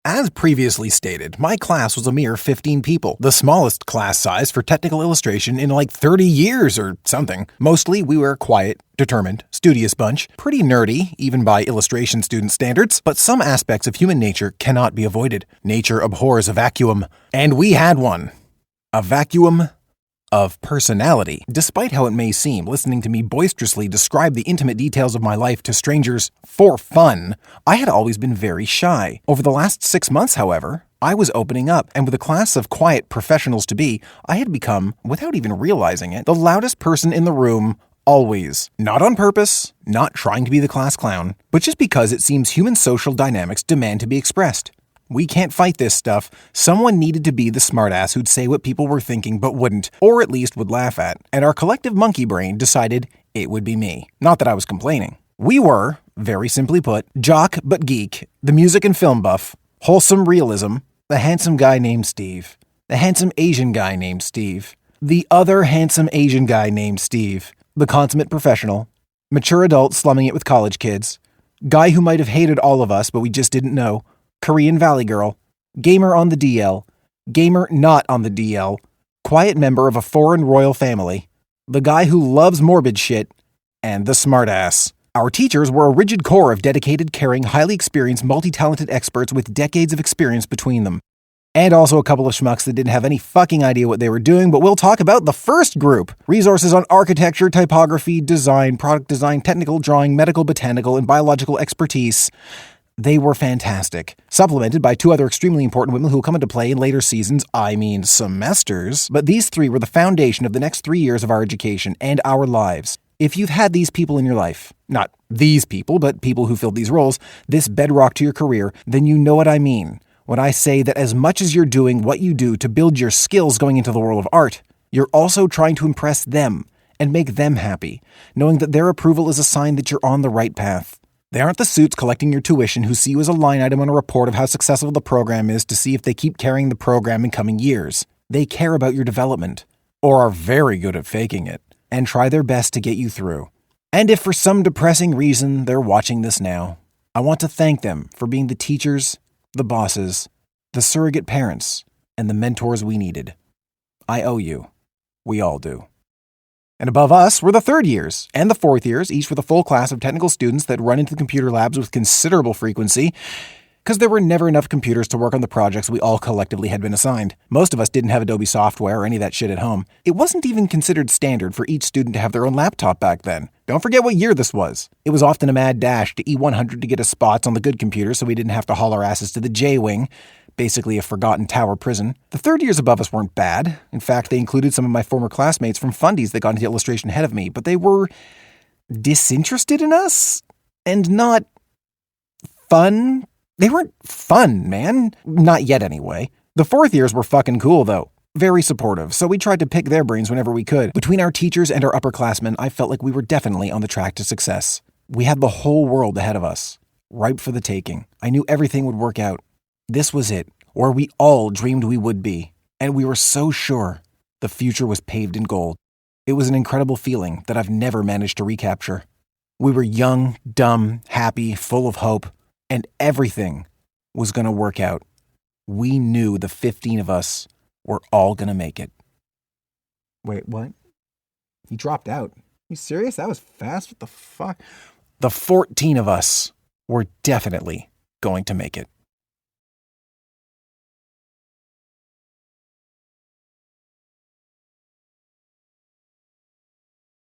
As previously stated, my class was a mere 15 people, the smallest class size for technical illustration in like 30 years or something. Mostly, we were a quiet, determined, studious bunch, pretty nerdy, even by illustration student standards, but some aspects of human nature cannot be avoided. Nature abhors a vacuum, and we had one. A vacuum of personality. Despite how it may seem, listening to me boisterously describe the intimate details of my life to strangers for fun, I had always been very shy. Over the last 6 months, however, I was opening up, and with a class of quiet professionals-to-be, I had become, without even realizing it, the loudest person in the room always. Not on purpose, not trying to be the class clown, but just because it seems human social dynamics demand to be expressed. We can't fight this stuff. Someone needed to be the smartass who'd say what people were thinking but wouldn't, or at least would laugh at. And our collective monkey brain decided it would be me. Not that I was complaining. We were, very simply put, jock but geek, the music and film buff, wholesome realism, the handsome guy named Steve, the handsome Asian guy named Steve, the other handsome Asian guy named Steve, the consummate professional, mature adult slumming it with college kids, guy who might have hated all of us but we just didn't know, Korean Valley Girl, gamer on the DL, gamer not on the DL, quiet member of a foreign royal family, the guy who loves morbid shit, and the smartass. Our teachers were a rigid core of dedicated, caring, highly experienced, multi-talented experts with decades of experience between them. And also a couple of schmucks that didn't have any fucking idea what they were doing, but we'll talk about the first group. Resources on architecture, typography, design, product design, technical drawing, medical, botanical, and biological expertise. They were fantastic, supplemented by 2 other extremely important women who will come into play in later seasons, semesters, but these 3 were the foundation of the next 3 years of our education and our lives. If you've had these people in your life, not these people, but people who filled these roles, this bedrock to your career, then you know what I mean when I say that as much as you're doing what you do to build your skills going into the world of art, you're also trying to impress them and make them happy, knowing that their approval is a sign that you're on the right path. They aren't the suits collecting your tuition who see you as a line item on a report of how successful the program is to see if they keep carrying the program in coming years. They care about your development, or are very good at faking it, and try their best to get you through. And if for some depressing reason they're watching this now, I want to thank them for being the teachers, the bosses, the surrogate parents, and the mentors we needed. I owe you. We all do. And above us were the 3rd years and the 4th years, each with a full class of technical students that run into the computer labs with considerable frequency, because there were never enough computers to work on the projects we all collectively had been assigned. Most of us didn't have Adobe software or any of that shit at home. It wasn't even considered standard for each student to have their own laptop back then. Don't forget what year this was. It was often a mad dash to E100 to get us spots on the good computer so we didn't have to haul our asses to the J-Wing, basically a forgotten tower prison. The 3rd years above us weren't bad. In fact, they included some of my former classmates from Fundies that got into illustration ahead of me, but they were disinterested in us and not fun. They weren't fun, man. Not yet, anyway. The 4th years were fucking cool, though. Very supportive, so we tried to pick their brains whenever we could. Between our teachers and our upperclassmen, I felt like we were definitely on the track to success. We had the whole world ahead of us, ripe for the taking. I knew everything would work out. This was it, where we all dreamed we would be, and we were so sure the future was paved in gold. It was an incredible feeling that I've never managed to recapture. We were young, dumb, happy, full of hope, and everything was going to work out. We knew the 15 of us were all going to make it. Wait, what? He dropped out. You serious? That was fast? What the fuck? The 14 of us were definitely going to make it.